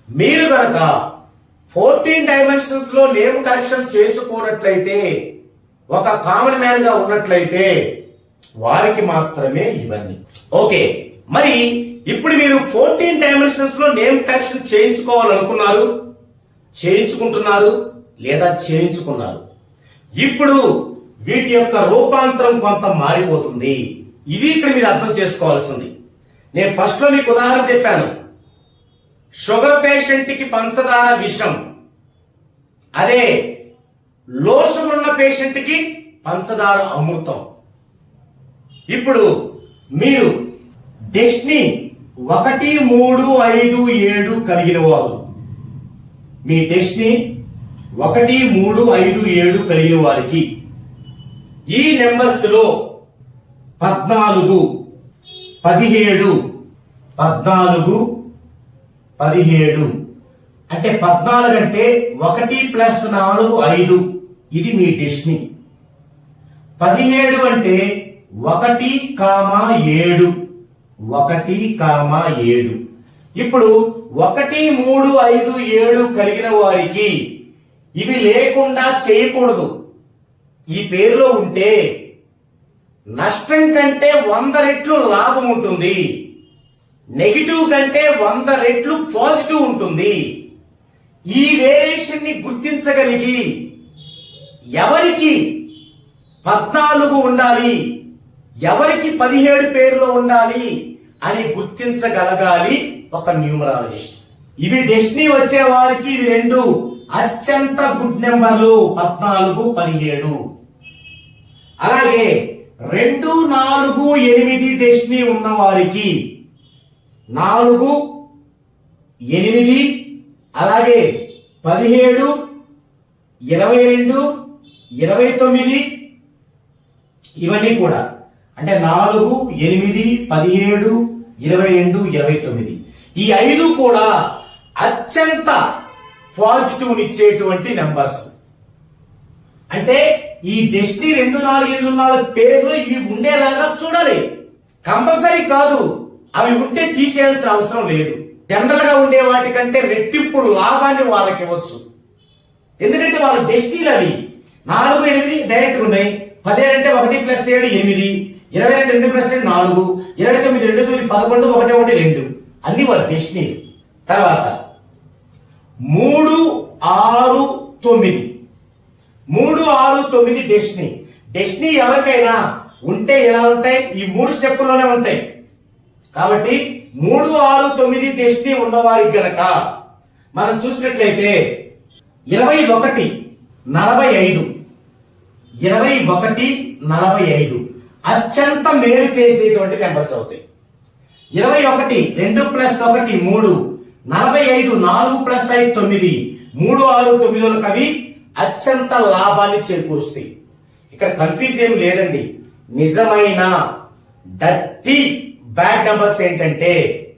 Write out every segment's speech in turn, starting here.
మీరు కనుక 14 డైమెన్షన్స్ లో నేమ్ కరెక్షన్ చేసుకోనట్లయితే, ఒక కామన్ మ్యాన్ గా ఉన్నట్లయితే వారికి మాత్రమే ఇవన్నీ. ఓకే, మరి ఇప్పుడు మీరు 14 డైమెన్షన్స్ లో నేమ్ కరెక్షన్ చేయించుకోవాలనుకున్నారు, చేయించుకుంటున్నారు లేదా చేయించుకున్నారు. ఇప్పుడు వీటి యొక్క రూపాంతరం కొంత మారిపోతుంది. ఇది ఇక్కడ మీరు అర్థం చేసుకోవాల్సింది. నేను ఫస్ట్ లో మీకు ఉదాహరణ చెప్పాను. షుగర్ పేషెంట్ కి పంచదార విషం, అదే లో షుగర్ ఉన్న పేషెంట్ కి పంచదార అమృతం. ఇప్పుడు మీరు డెస్టినీ 1, 3, 5, 7 కలిగిన వారు, మీ డెస్టినీ 1, 3, 5, 7 కలిగిన వారికి ఈ నెంబర్స్ లో 14, 17, 14, 17 అంటే 14 అంటే 1 + 4 5, ఇది మీ డెస్టినీ. 17 అంటే 1, 7, 1, 7. ఇప్పుడు 1, 3, 5, 7 కలిగిన వారికి ఇవి లేకుండా చేయకూడదు. ఈ పేరులో ఉంటే నష్టం కంటే 100 రెట్లు లాభం ఉంటుంది, నెగిటివ్ కంటే 100 రెట్లు పాజిటివ్ ఉంటుంది. ఈ వేరియేషన్ ని గుర్తించగలిగి ఎవరికి 14 ఉండాలి, ఎవరికి 17 పేరులో ఉండాలి అని గుర్తించగలగాలి ఒక న్యూమరాలజిస్ట్. ఇవి డెస్టినీ వచ్చే వారికి ఇవి రెండు అత్యంత గుడ్ నెంబర్లు, 14, 17. అలాగే 2, 4, 8 డెస్టినీ ఉన్న వారికి 4, 8, అలాగే 17, 22, 29 ఇవన్నీ కూడా అంటే 4, 8, 17, 22, 29 ఈ 5 కూడా అత్యంత పాజిటివ్ ఇచ్చేటువంటి నెంబర్స్. అంటే ఈ డెస్టినీ 2, 4, 8, 4 పేర్లు ఇవి ఉండేలాగా చూడాలి. కంపల్సరీ కాదు, అవి ఉంటే తీసేయాల్సిన అవసరం లేదు. జనరల్ గా ఉండే వాటికంటే రెట్టింపు లాభాన్ని వాళ్ళకి ఇవ్వచ్చు. ఎందుకంటే వాళ్ళ డెస్టినీలు అవి 4, 8 డైరెక్ట్ ఉన్నాయి. 17 అంటే 1 + 7 8, 22 2 + 7 4, 29 2 9 11 1 1 2 అన్ని వాళ్ళ డెస్టినీలు. తర్వాత 3, 6, 9 3, 6, 9 డెస్టినీ. డెస్టినీ ఎవరికైనా ఉంటే ఎలా ఉంటాయి? ఈ 3 స్టెప్పుల్లోనే ఉంటాయి. కాబట్టి 3, 6, 9 డెస్టినీ ఉన్నవారికి గనక మనం చూసినట్లయితే 21, 45 21, 45 అత్యంత మేలు చేసేటువంటి నెంబర్స్ అవుతాయి. 21 2 + 1 3, 45 4 + 5 9, 3, 6, 9 అవి అత్యంత లాభాన్ని చేకూరుస్తాయి. ఇక్కడ కన్ఫ్యూజ్ ఏం లేదండి. నిజమైన డర్టీ బ్యాడ్ నెంబర్స్ ఏంటంటే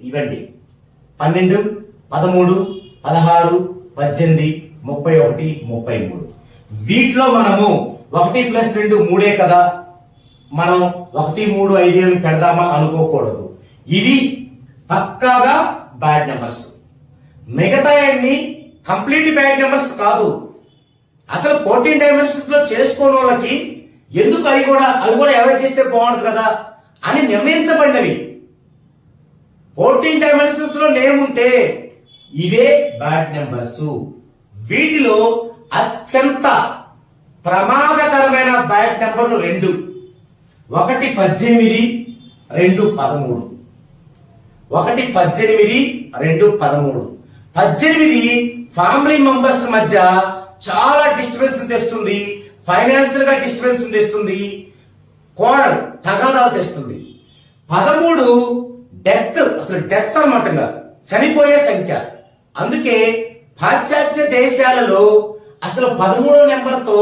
ఇవండి: 12, 13, 16, 18, 31, 33. వీటిలో మనము 1 + 2 3 కదా, మనం 1, 3, 5 అని పెడదామా అనుకోకూడదు. ఇవి పక్కాగా బ్యాడ్ నెంబర్స్. మిగతా అన్ని కంప్లీట్ బ్యాడ్ నెంబర్స్ కాదు. అసలు 14 డైమెన్షన్స్ లో చేసుకోని వాళ్ళకి ఎందుకు అవి కూడా అవాయిడ్ చేస్తే బాగుంటుంది కదా అని నిర్ణయించబడినవి. 14 డైమెన్షన్స్ లో నేమ్ ఉంటే ఇవే బ్యాడ్ నెంబర్స్. వీటిలో అత్యంత ప్రమాదకరమైన బ్యాడ్ నెంబర్లు 2: 1 18, 2 13. 1 18, 2 13. 18 ఫ్యామిలీ మెంబర్స్ మధ్య చాలా డిస్టర్బెన్స్ తెస్తుంది, ఫైనాన్షియల్ గా డిస్టర్బెన్స్ తెస్తుంది, కోడలు తగాదాలు తెస్తుంది. 13 డెత్, అసలు డెత్ అన్నమాట, చనిపోయే సంఖ్య. అందుకే పాశ్చాత్య దేశాలలో అసలు 13వ నెంబర్తో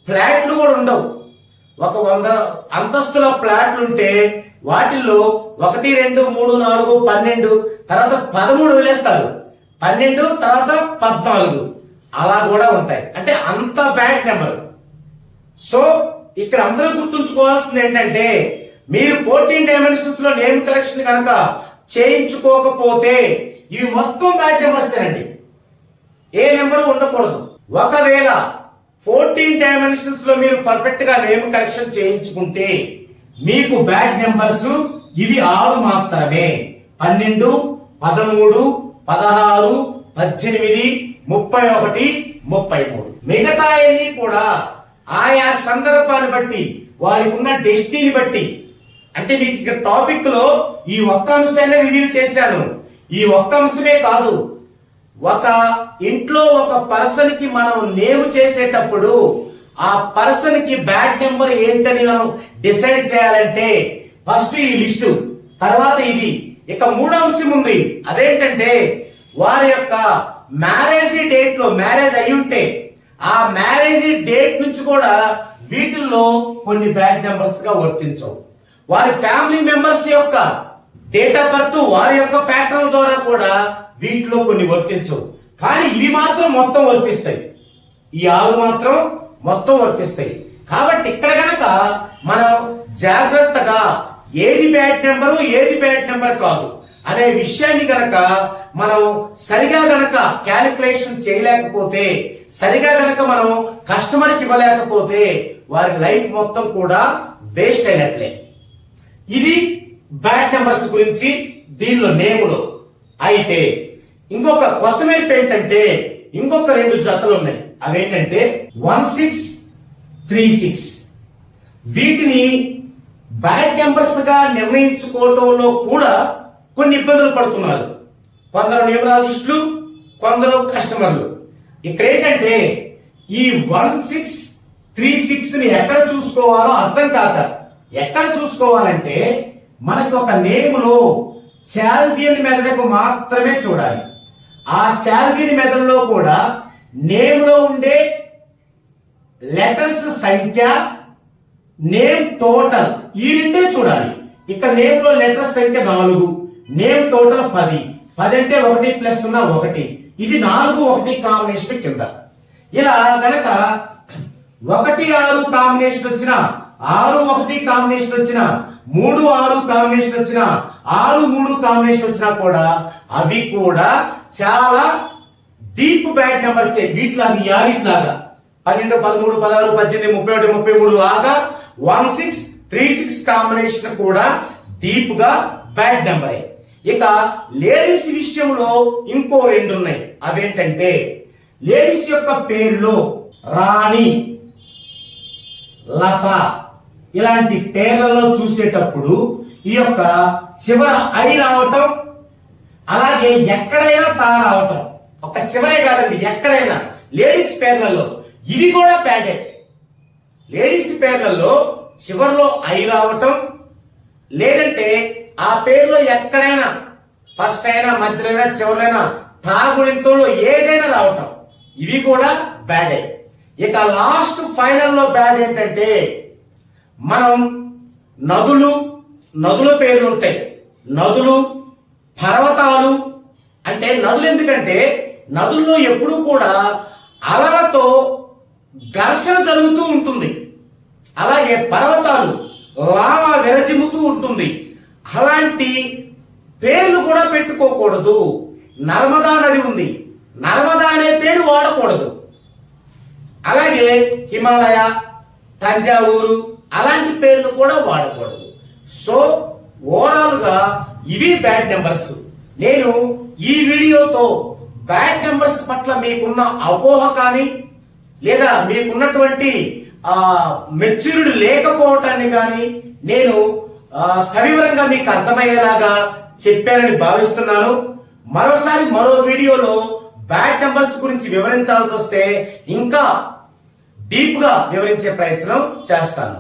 ఫ్లాట్లు కూడా ఉండవు. ఒక 100 అంతస్తుల ఫ్లాట్లు ఉంటే వాటిల్లో 1 2 3 4 12 తర్వాత 13 వదిలేస్తారు, 12 తర్వాత 14 అలా కూడా ఉంటాయి. అంటే అంత బ్యాడ్ నెంబర్. సో ఇక్కడ అందరూ గుర్తుంచుకోవాల్సింది ఏంటంటే, మీరు 14 డైమెన్షన్స్ లో నేమ్ కరెక్షన్ కనుక చేయించుకోకపోతే ఇవి మొత్తం బ్యాడ్ నెంబర్స్ అండి. ఏ నెంబర్ ఉండకూడదు. ఒకవేళ 14 డైమెన్షన్స్ లో మీరు పర్ఫెక్ట్ గా నేమ్ కరెక్షన్ చేయించుకుంటే మీకు బ్యాడ్ నెంబర్స్ ఇవి 6 మాత్రమే. 12, 13, 16, 18, 31, 33. మిగతా అన్ని కూడా ఆయా సందర్భాన్ని బట్టి వారికి ఉన్న డెస్టినీని బట్టి, అంటే మీకు ఇక్కడ టాపిక్ లో ఈ ఒక్క అంశాన్ని రివీల్ చేశాను. ఈ ఒక్క అంశమే కాదు, ఒక ఇంట్లో ఒక పర్సన్ కి మనం నేమ్ చేసేటప్పుడు ఆ పర్సన్ కి బ్యాడ్ నెంబర్ ఏంటని మనం డిసైడ్ చేయాలంటే ఫస్ట్ ఈ లిస్టు, తర్వాత ఇది. ఇక మూడో అంశం ఉంది, అదేంటంటే వారి యొక్క మ్యారేజ్ డేట్ లో మ్యారేజ్ అయి ఉంటే ఆ మ్యారేజ్ డేట్ నుంచి కూడా వీటిల్లో కొన్ని బ్యాడ్ నెంబర్స్ గా వర్తించవు. వారి ఫ్యామిలీ మెంబర్స్ యొక్క డేట్ ఆఫ్ బర్త్ వారి యొక్క ప్యాటర్న్ ద్వారా కూడా వీటిలో కొన్ని వర్తించవు. కానీ ఇవి మాత్రం మొత్తం వర్తిస్తాయి. ఈ 6 మాత్రం మొత్తం వర్తిస్తాయి. కాబట్టి ఇక్కడ గనక మనం జాగ్రత్తగా ఏది బ్యాడ్ నెంబరు ఏది బ్యాడ్ నెంబర్ కాదు అనే విషయాన్ని గనక మనం సరిగా గనక క్యాలిక్యులేషన్ చేయలేకపోతే, సరిగా గనక మనం కస్టమర్కి ఇవ్వలేకపోతే వారి లైఫ్ మొత్తం కూడా వేస్ట్ అయినట్లే. ఇది బ్యాడ్ నెంబర్స్ గురించి దీనిలో నేములో. అయితే ఇంకొక క్వశ్చన్ ఏంటంటే ఇంకొక 2 జతలు ఉన్నాయి. అవేంటంటే 1636. వీటిని బ్యాడ్ నెంబర్స్ గా నిర్ణయించుకోవటంలో కూడా కొన్ని ఇబ్బందులు పడుతున్నారు. కొందరు న్యూమరాలజిస్టులు, కొందరు కస్టమర్లు. ఇక్కడ ఏంటంటే ఈ 1636 ని ఎక్కడ చూసుకోవాలో అర్థం కాక, ఎక్కడ చూసుకోవాలంటే మనకి ఒక నేమ్ లో చాల్దియన్ మెథడ్కు మాత్రమే చూడాలి. ఆ చాల్దియన్ మెథడ్ లో కూడా నేమ్ లో ఉండే లెటర్స్ సంఖ్య, నేమ్ టోటల్, ఈ రెండే చూడాలి. ఇక్కడ నేమ్ లో లెటర్స్ సంఖ్య 4, నేమ్ టోటల్ 10. 10 అంటే 1 ప్లస్ 1. ఇది 4, 1 కాంబినేషన్ కింద. ఇలా గనక 1, 6 కాంబినేషన్ వచ్చిన, 6, 1 కాంబినేషన్ వచ్చిన, 3, 6 కాంబినేషన్ వచ్చిన, 6, 3 కాంబినేషన్ వచ్చినా కూడా అవి కూడా చాలా డీప్ బ్యాడ్ నెంబర్స్. వీటిలాగా యారిట్లాగా 12, 13, 16, 18, 31, 33 లాగా 1636 కాంబినేషన్ కూడా డీప్ గా బ్యాడ్ నెంబర్. ఇక లేడీస్ విషయంలో ఇంకో 2 ఉన్నాయి. అవేంటంటే లేడీస్ యొక్క పేర్లో రాణి, లత ఇలాంటి పేర్లలో చూసేటప్పుడు ఈ యొక్క చివర ఐ రావటం, అలాగే ఎక్కడైనా తా రావటం, ఒక చివరే కాదండి ఎక్కడైనా లేడీస్ పేర్లలో ఇవి కూడా బ్యాడే. లేడీస్ పేర్లలో చివరిలో ఐ రావటం, లేదంటే ఆ పేరులో ఎక్కడైనా ఫస్ట్ అయినా మధ్యలో అయినా చివరైనా తాగుడింతంలో ఏదైనా రావటం, ఇవి కూడా బ్యాడే. ఇక లాస్ట్ ఫైనల్ లో బ్యాడ్ ఏంటంటే మనం నదుల పేర్లు ఉంటాయి. నదులు, పర్వతాలు. అంటే నదులు ఎందుకంటే నదుల్లో ఎప్పుడూ కూడా అలలతో ఘర్షణ జరుగుతూ ఉంటుంది. అలాగే పర్వతాలు లావా విరజిమ్ముతూ ఉంటుంది. అలాంటి పేర్లు కూడా పెట్టుకోకూడదు. నర్మదా నది ఉంది, నర్మదా అనే పేరు వాడకూడదు. అలాగే హిమాలయ, తంజావూరు అలాంటి పేర్లు కూడా వాడకూడదు. సో ఓవరాల్ గా ఇవి బ్యాడ్ నెంబర్స్. నేను ఈ వీడియోతో బ్యాడ్ నెంబర్స్ పట్ల మీకున్న అపోహ కానీ లేదా మీకున్నటువంటి మెచ్యూరిటీ లేకపోవటాన్ని కానీ నేను సవివరంగా మీకు అర్థమయ్యేలాగా చెప్పానని భావిస్తున్నాను. మరోసారి మరో వీడియోలో బ్యాడ్ నెంబర్స్ గురించి వివరించాల్సి వస్తే ఇంకా డీప్ గా వివరించే ప్రయత్నం చేస్తాను.